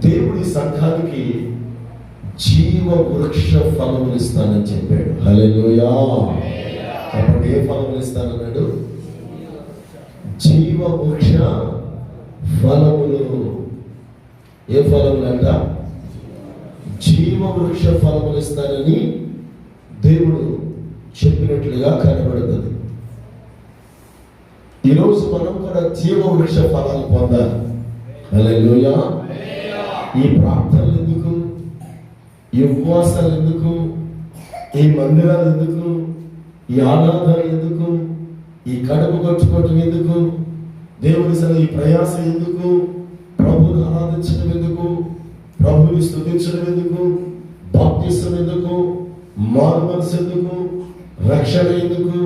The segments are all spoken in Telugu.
దేవుడి సంఘానికి జీవ వృక్ష ఫలములు ఇస్తానని చెప్పాడు. హల్లెలూయా. కాబట్టి ఏ ఫలములు ఇస్తానన్నాడు? జీవ వృక్ష ఫలములు. ఏ ఫలములు అంట? జీవ వృక్ష ఫలములు ఇస్తానని దేవుడు చెప్పినట్లుగా కనబడుతుంది. ఈరోజు మనం కూడా జీవ వృక్ష ఫలాలు పొందాలి. హల్లెలూయా. ఈ ప్రార్థనలు ఎందుకు? ఈ ఉపవాసాలు ఎందుకు? ఈ మందిరాలు ఎందుకు? ఈ ఆరాధనలు ఎందుకు? ఈ కడుపు కొట్టుకోవటం ఎందుకు? దేవుని సరే ఈ ప్రయాస ఎందుకు? ప్రభువుని ఆరాధించడం ఎందుకు? ప్రభువుని స్తుతించడం ఎందుకు? బాప్తిసం ఎందుకు? మారు మనసు ఎందుకు? రక్షణ ఎందుకు?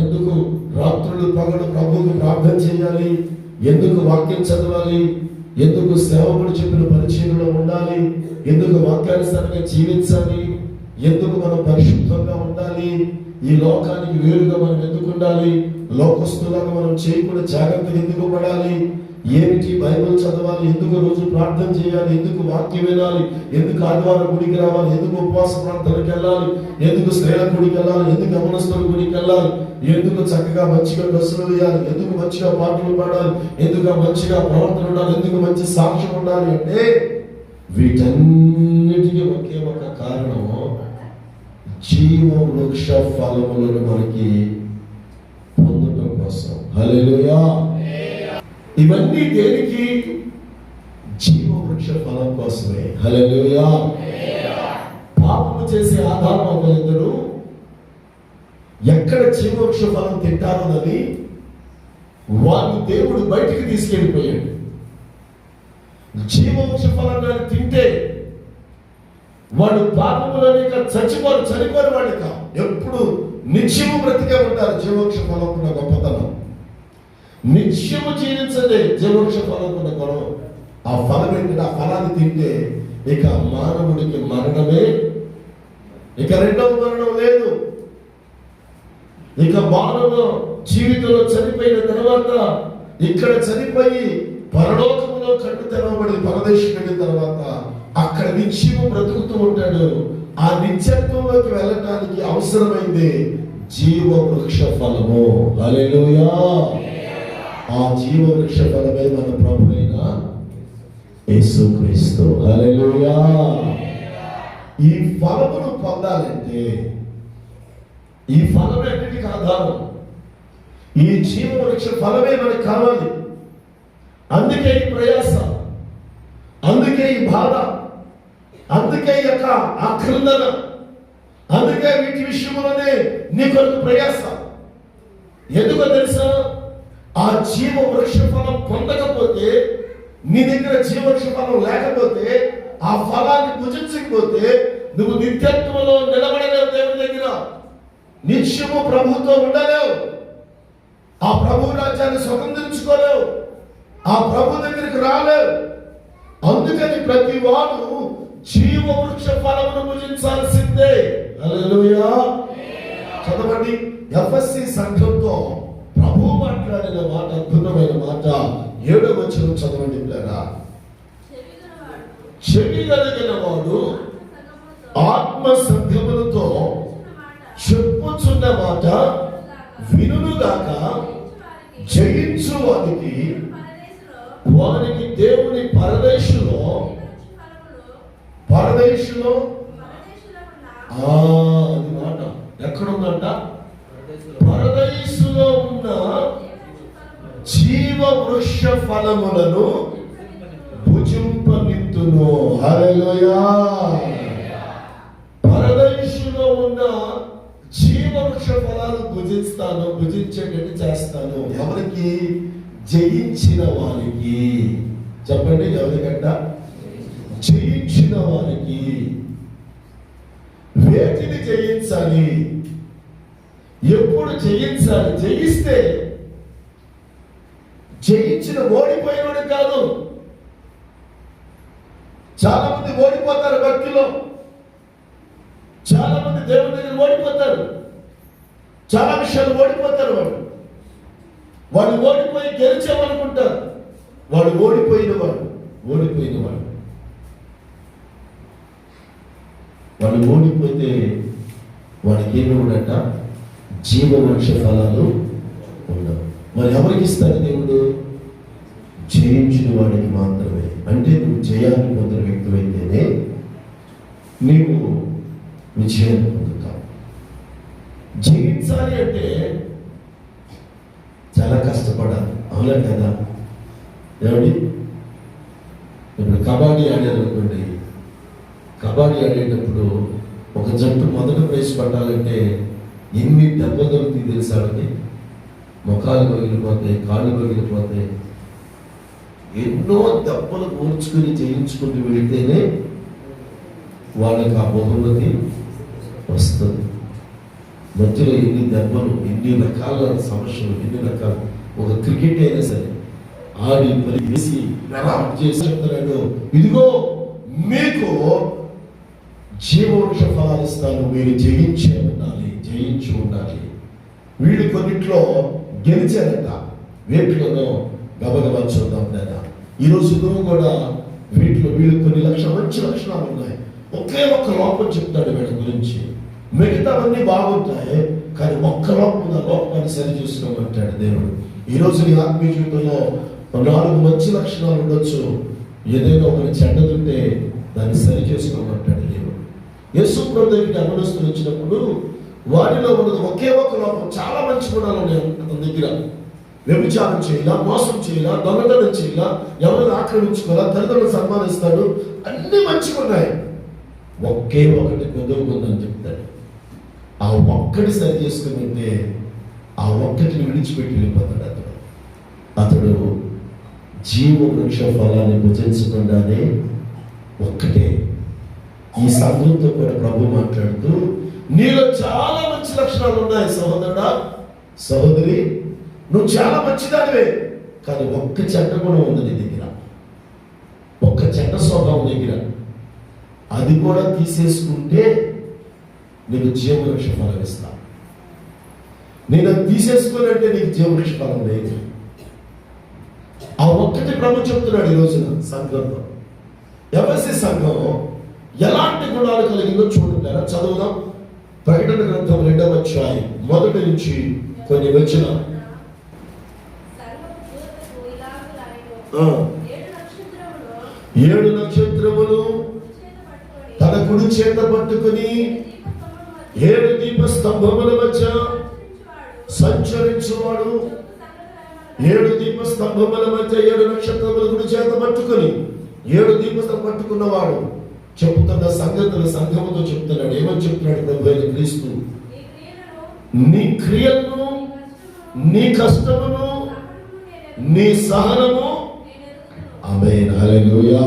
ఎందుకు రాత్రులు పగలు ప్రభువుకు ప్రార్థన చేయాలి? ఎందుకు వాక్యం చదవాలి? ఎందుకు సేవకుడు చెప్పిన పరిచయంలో ఉండాలి? ఎందుకు వాక్యానుసారంగా జీవించాలి? ఎందుకు మనం పరిశుద్ధంగా ఉండాలి? ఈ లోకానికి వేరుగా మనం ఎందుకు ఉండాలి? లోకస్తులాగా మనం చేయకుండా జాగ్రత్తగా ఎందుకు పడాలి? ఏమిటి? బైబిల్ చదవాలి. ఎందుకు రోజు ప్రార్థన చేయాలి? ఎందుకు వాక్యం వినాలి? ఎందుకు ఆదివారం గుడికి రావాలి? ఎందుకు ఉపవాస ప్రార్థనకి వెళ్ళాలి? ఎందుకు స్త్రీల గుడికి వెళ్ళాలి? ఎందుకు యవనస్తుల గుడికి వెళ్ళాలి? ఎందుకు చక్కగా మంచిగా డ్రెస్సులు వేయాలి? ఎందుకు మంచిగా పాటలు పాడాలి? ఎందుకు మంచిగా ప్రవర్తన ఉండాలి? ఎందుకు మంచి సాక్ష్యం ఉండాలి? అంటే వీటన్నిటికీ ఒకే ఒక కారణం, జీవ వృక్ష ఫలములను మనకి పొందటం కోసం. హల్లెలూయా. ఇవన్నీ దేనికి? జీవ వృక్ష ఫలం కోసమే. హల్లెలూయా. పాపము చేసే ఆదాము అవ్వలిద్దరూ ఎక్కడ జీవ వృక్ష ఫలం తింటారోనని వారిని దేవుడు బయటికి తీసుకెళ్ళిపోయాడు. జీవ వృక్ష ఫలాన్ని తింటే వాడు పాపములని చనిపోరు వాడు కాదు, ఎప్పుడు నిత్యము బ్రతికే ఉంటారు. జీవవృక్ష ఫలం ఉన్న గొప్పతనం, నిత్యము జీవించదే జీవవృక్ష ఫలం ఉన్న గొడవ. ఆ ఫలం ఏంటంటే, ఆ ఫలాన్ని తింటే ఇక మానవుడికి మరణమే, ఇక రెండవ మరణం లేదు. ఇక మానవ జీవితంలో చనిపోయిన తర్వాత ఇక్కడ చనిపోయి పరలోకములో కన్ను తెరవబడి పరదేశం వెళ్ళిన తర్వాత అక్కడ నిత్యము బ్రతుకుతూ ఉంటాడు. ఆ నిత్యత్వంలోకి వెళ్ళడానికి అవసరమైంది జీవ వృక్ష ఫలము. హల్లెలూయా. ఆ జీవ వృక్ష ఫలమే మన ప్రభువైన యేసుక్రీస్తు. హల్లెలూయా. ఈ ఫలమును పొందాలంటే ఈ ఫలమే అన్నిటికీ ఆధారం. ఈ జీవ వృక్ష ఫలమే మనకు కావాలి. అందుకే ఈ ప్రయాస, అందుకే ఈ బాధ, అందుకే ఈ యొక్క ఆక్రందన, అందుకే వీటి విషయంలోనే నీ కొరకు ప్రయాస. ఎందుకో తెలుసా? ఆ జీవ వృక్ష ఫలం పొందకపోతే, నీ దగ్గర జీవ వృక్ష ఫలం లేకపోతే, ఆ ఫలాన్ని భుజించకపోతే నువ్వు నిత్యత్వంలో నిలబడలేవు. దేవుని దగ్గర నిత్యము ప్రభుతో ఉండలేవు. ఆ ప్రభు రాజ్యాన్ని స్వతంత్రించుకోలేవు. ఆ ప్రభు దగ్గరికి రాలేవు. అందుకని ప్రతి వాడు జీవ వృక్ష ఫలమును భుజించాల్సిందే. హల్లెలూయా. చదవండి, ఎఫెసీ సంఘంతో ప్రభు మాట్లాడిన మాట, అద్భుతమైన మాట. 7వ వచనం చదవండి పిల్లరా. చెవి కలిగిన వాడు ఆత్మ సంఘములతో చెప్పుచున్న మాట వినుగాక, జయించు వారికి దేవుని పరదేశులో అది మాట ఎక్కడుందంట? పరదేశులో ఉన్న జీవ వృక్ష ఫలములను భుజింపనిత్తును. హల్లెలూయా. పరదేశులో ఉన్న జీవ వృక్ష ఫలాలు భుజిస్తాను, భుజించేటట్టు చేస్తాను. ఎవరికి? జయించిన వారికి. చెప్పండి, ఎవరికంట? జయించిన వారికి. వేటిని జయించాలి? ఎప్పుడు జయించాలి? జయిస్తే జయించిన ఓడిపోయినోడు కాదు. చాలా మంది ఓడిపోతారు భక్తిలో, చాలా మంది దేవుని దగ్గర ఓడిపోతారు, చాలా విషయాలు ఓడిపోతారు. వాడు ఓడిపోయి గెలిచామనుకుంటారు. వాడు ఓడిపోయిన వాడు. ఓడిపోయిన వాళ్ళు ఓడిపోతే వాడికి ఏమి ఉండట, జీవవృక్ష ఫలాలు ఉండవు. మరి ఎవరికి ఇస్తాడు దేవుడు? జయించిన వాడికి మాత్రమే. అంటే నువ్వు జయాన్ని పొందిన వ్యక్తి అయితేనే నీవు విజయాన్ని పొందుతావు. జయించాలి అంటే చాలా కష్టపడాలి, అవునా కదా? ఏమండి, ఇప్పుడు కబడ్డీ ఆడారనుకోండి, కబడ్డీ ఆడేటప్పుడు ఒక జట్టు మొదటి ప్రైజ్ పట్టాలంటే ఎన్ని దెబ్బలు దొరుకుతాయి తెలుసా అండి? ముఖాలు పగిలిపోతాయి, కాళ్ళు పగిలిపోతాయి. ఎన్నో దెబ్బలు కూర్చుకుని చేయించుకుంటూ వెళితేనే వాళ్ళకి ఆ బహుమతి వస్తుంది. మధ్యలో ఎన్ని దెబ్బలు, ఎన్ని రకాల సమస్యలు, ఎన్ని రకాల, ఒక క్రికెట్ అయినా సరే ఆడి మరి వేసి చేసి చెప్తున్నాడు, ఇదిగో మీకు జీవవృక్ష ఫలాలు ఇస్తాను, మీరు జయించి ఉండాలి. వీళ్ళు కొన్నిట్లో గెలిచారట, వేటిలోనో గబగబా చూద్దాం లేదా. ఈరోజు నువ్వు కూడా వీటిలో వీళ్ళు కొన్ని మంచి లక్షణాలు ఉన్నాయి. ఒకే ఒక్క లోపం చెప్తాడు వీళ్ళ గురించి, మిగతావన్నీ బాగుంటాయి, కానీ ఒక్క లోపం ఆ లోపాన్ని సరి చేసుకోమంటాడు దేవుడు. ఈరోజు నీ ఆత్మీయ జీవితంలో 4 మంచి లక్షణాలు ఉండొచ్చు, ఏదైనా ఒకటి చెడ్డదుంటే దాన్ని సరి చేసుకోమంటాడు దేవుడు. యేసు ప్రభు దగ్గరికి అమరస్తులు వచ్చినప్పుడు వారిలో ఉన్నది ఒకే ఒక లోపం. చాలా మంచి గుణాలు ఉన్నాయి అతని దగ్గర. వ్యభిచారం చేయాల, మోసం చేయాల, దొంగతనం చేయాల, ఎవరిని ఆక్రమించుకోవాలా, తల్లిదండ్రులు సన్మానిస్తాడు, అన్ని మంచిగా ఉన్నాయి. ఒకే ఒకటి కొద్దుకుందని చెప్తాడు. ఆ ఒక్కటి సరి చేసుకుని ఉంటే ఆ ఒక్కటిని విడిచిపెట్టి వెళ్ళిపోతాడు అతడు జీవవృక్ష ఫలాన్ని భుజించకుండానే ఒక్కటే. ఈ సంఘంతో కూడా ప్రభు మాట్లాడుతూ, నీలో చాలా మంచి లక్షణాలు ఉన్నాయి సహోదరుడా, సహోదరి, నువ్వు చాలా మంచిదానివే, కానీ ఒక్క చెడ్డ గుణం ఉంది నీ దగ్గర, ఒక్క చెడ్డ స్వభావం దగ్గర. అది కూడా తీసేసుకుంటే నీకు జీవవృక్ష ఫలం ఇస్తా. నేను అది తీసేసుకోనంటే నీకు జీవవృక్ష ఫలం లేదు. ఆ ఒక్కటి ప్రభు చెప్తున్నాడు ఈ రోజున సంఘంలో. ఎఫెసీ సంఘం ఎలాంటి గుణాలు కలిగిందో చూడండి. చదువుదాం. ప్రకటన గ్రంథం 2వ అధ్యాయం 1 నుంచి కొన్ని వచనాలు. 7 నక్షత్రములు తన కుడి చేత పట్టుకుని 7 దీపస్తంభముల మధ్య సంచరించువాడు. 7 దీపస్తంభముల మధ్య 7 నక్షత్రముల కుడి చేత పట్టుకుని 7 దీపస్తంభం పట్టుకున్నవాడు చెబుతున్న సంగతులు సంఘముతో చెప్తున్నాడు. ఏమని చెప్తున్నాడు ప్రభు అయిన క్రీస్తు? నీ క్రియలను, నీ కష్టమును, నీ సహనము. ఆమేన్, హల్లెలూయా.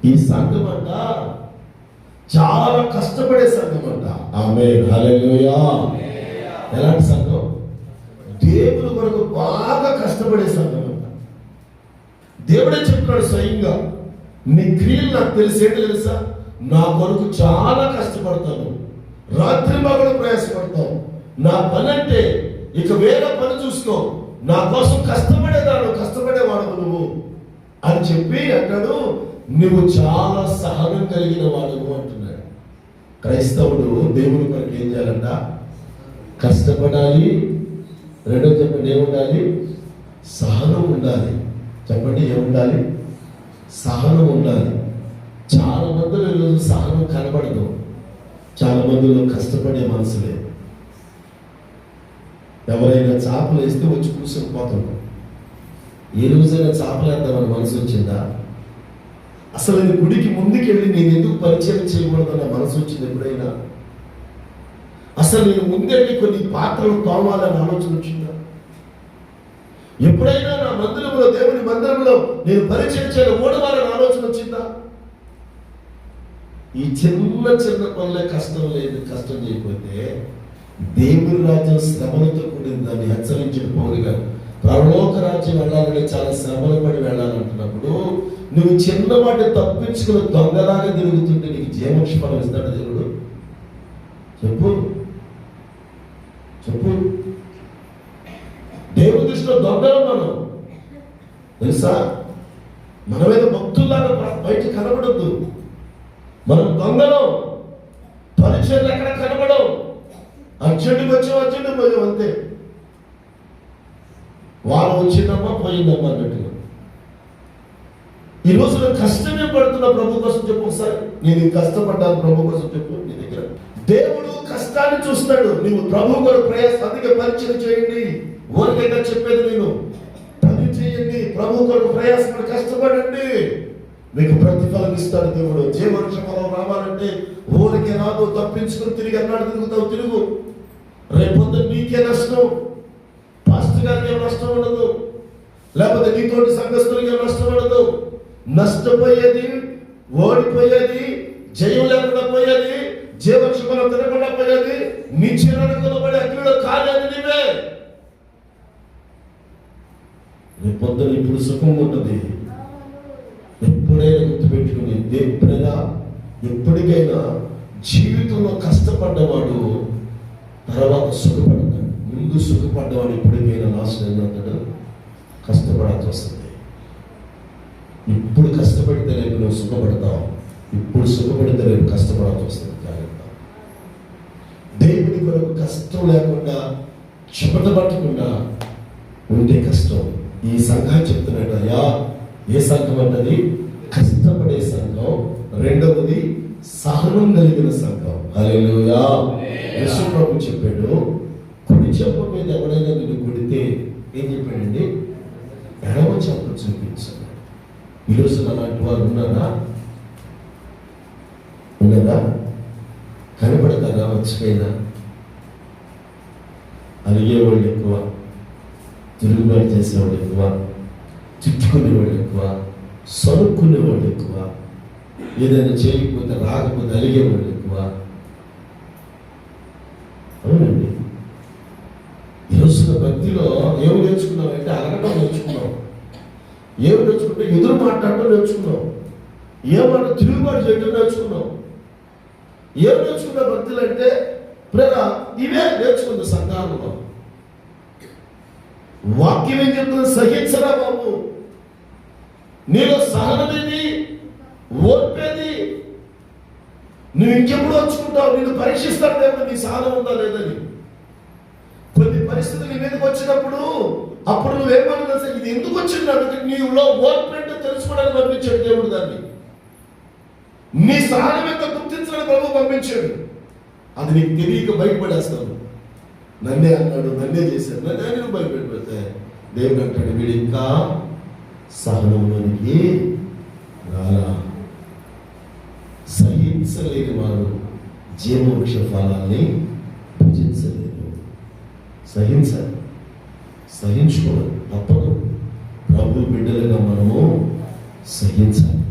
ఈ సంఘం అంట చాలా కష్టపడే సంఘం అంట. ఆమేన్, హల్లెలూయా. ఎలాంటి సంఘం? దేవుని కొరకు బాగా కష్టపడే సంఘం అంట. దేవుడే చెప్తున్నాడు స్వయంగా, నీ క్రియలు నాకు తెలిసేంటి తెలుసా? నా కొరకు చాలా కష్టపడతాను, రాత్రి మగడు ప్రయాసపడతావు. నా పని అంటే ఇక వేరే పని చూసుకో, నా కోసం కష్టపడేవాడు నువ్వు అని చెప్పి అంటాడు. నువ్వు చాలా సహనం కలిగిన వాడు అంటున్నాడు. క్రైస్తవుడు దేవుడి కొరకు ఏం చేయాలంట? కష్టపడాలి. రెండో చెప్పండి, ఏముండాలి? సహనం ఉండాలి. చెప్పండి, ఏముండాలి? సహనం ఉండాలి. చాలా మందిలో ఈరోజు సహనం కనబడదు. చాలా మందిలో కష్టపడే మనసులే. ఎవరైనా చేపలు వేస్తే వచ్చి కూర్చొని పోతున్నాం. ఏ రోజైనా చేపలు వేద్దామని మనసు వచ్చిందా? అసలు నేను గుడికి ముందుకెళ్ళి నేను ఎందుకు పరిచయం చేయకూడదన్న మనసు వచ్చింది ఎప్పుడైనా? అసలు నేను ముందెళ్ళి కొన్ని పాత్రలు తోమాలని ఆలోచన వచ్చిందా? ఎప్పుడైనా నా మందిరంలో, దేవుని మందిరంలో నేను పరిచయం చేయాలి ఓడవాలని ఆలోచన వచ్చిందా? ఈ చిన్న చిన్న పనులే కష్టం లేదు. కష్టం చేయకపోతే దేవుని రాజ్యం శ్రమలతో కూడింది. దాన్ని హెచ్చరించిన పౌలు గారు పరలోక రాజ్యం వెళ్ళాలంటే చాలా శ్రమలు పడి వెళ్ళాలంటున్నప్పుడు నువ్వు చిన్న వాటిని తప్పించుకుని దొంగలాగా తిరుగుతుంటే నీకు జీవవృక్ష ఫలం ఇస్తాడు దేవుడు? చెప్పు. దేవుని దృష్టిలో దొంగలు మనం తెలుసా? మనమేదో భక్తుల్లాగా బయట కనబడద్దు. మనం దొంగలం, పరిచయాలు ఎక్కడ కనబడవు. అర్జెంటుకి వచ్చాం పోయాం అంతే. వారం వచ్చిందమ్మా పోయిందమ్మా అన్నట్టుగా. ఈ రోజున కష్టమే పడుతున్న ప్రభు కోసం చెప్పు ఒకసారి. నేను కష్టపడ్డాను ప్రభు కోసం చెప్పు. నీ దగ్గర దేవుడు కష్టాన్ని చూస్తాడు. నువ్వు ప్రభు కూడా ప్రయాస, అందుకే పరిచయం చేయండి. ఊరికైనా చెప్పేది నేను, పని చేయండి, ప్రభు కొరకు ప్రయాసపడి కష్టపడండి, మీకు ప్రతిఫలం ఇస్తాడు దేవుడు. జీవవృక్ష ఫలం రావాలంటే ఊరికే రాదు. తప్పించుకుని తిరిగి అన్నాడు తిరుగుతావు, తిరుగు. రేపొద్దు నీకే నష్టం, పాస్టర్ గారికి ఏం నష్టం ఉండదు, లేకపోతే నీతోటి సంఘస్థులకి ఏం నష్టం ఉండదు. నష్టపోయేది, ఓడిపోయేది, జయం లేకుండా పోయేది, జీవవృక్ష ఫలం తినకుండా పోయేది, నీ చిరణ పడి అగ్నిలో కాలేదు నీవే. రేపొద్దున ఇప్పుడు సుఖం ఉంటుంది. ఎప్పుడైనా గుర్తుపెట్టుకుని ఎప్పుడైనా ఎప్పటికైనా జీవితంలో కష్టపడ్డవాడు తర్వాత సుఖపడతాడు. ముందు సుఖపడ్డవాడు ఎప్పటికైనా నాశనం అవుతాడు, కష్టపడాల్సి వస్తుంది. ఇప్పుడు కష్టపడితే రేపు నువ్వు సుఖపడతావు, ఇప్పుడు సుఖపడితే రేపు కష్టపడాల్సి వస్తుంది. జాగ్రత్త. దేవుని కొరకు కష్టం లేకుండా చెమట పట్టకుండా ఉంటే కష్టం. ఈ సంఘాన్ని చెప్తున్నాడు, అయ్యా ఏ సంఘం అన్నది? కష్టపడే సంఘం. రెండవది సహనం కలిగిన సంఘం. హల్లెలూయా. యేసు ప్రభు చెప్పాడు, కుడి చెంప మీద ఎవడైనా నిన్ను కొడితే ఏం చెప్పాడండి? ఎడమ చెంప చూపించాడు. ఈరోజు అలాంటి వారు ఉన్నారా? కనపడతారా? మర్చిపోయినా అలిగేవాళ్ళు ఎక్కువ, తిరుగుబాటు చేసేవాళ్ళు ఎక్కువ, తిట్టుకునేవాళ్ళు ఎక్కువ, సరుక్కునేవాళ్ళు ఎక్కువ, ఏదైనా చేయకపోతే రాకపోతే అలిగేవాళ్ళు ఎక్కువ. అవునండి. ఈరోజున భక్తిలో ఏమి నేర్చుకున్నామంటే అలగడం నేర్చుకున్నాం. ఏమి నేర్చుకుంటే ఎదురు మాట్లాడటం నేర్చుకున్నాం. ఏమన్నా తిరుగుబాటు చేయడం నేర్చుకున్నాం. ఏం నేర్చుకున్న భక్తులు అంటే ప్రేర ఇవే నేర్చుకుంది సంఘాలలో. వాక్యం ఏం చెప్తుంది? సహించరా బాబు, నీలో సహనమేది, ఓర్పేది. నువ్వు ఇంకెప్పుడు వచ్చుకుంటావు, నిన్ను పరీక్షిస్తాడు దేవుడు నీ సహనం ఉందా లేదని. కొన్ని పరిస్థితులు నీ మీదకి వచ్చినప్పుడు అప్పుడు నువ్వేమన్నా ఇది ఎందుకు వచ్చింది అంటే నీలో ఓర్పేంటో తెలుసుకోవడానికి పంపించాడు దేవుడు. దాన్ని నీ సహనం ఎంత గుర్తించడానికి ప్రభు పంపించాడు. అది నీకు తెలియక బయటపడేస్తావు. నన్నే అన్నాడు, నన్నే చేశాడు, నన్నే నువ్వు భయపడిపోతే దేవుడు అంటాడు, వీడు ఇంకా సహనంలోనికి రాలా. సహించలేని వారు జీవవృక్ష ఫలాన్ని భుజించలేరు. సహించాలి, సహించుకోవాలి, తప్పదు. ప్రభు బిడ్డలుగా మనము సహించాలి.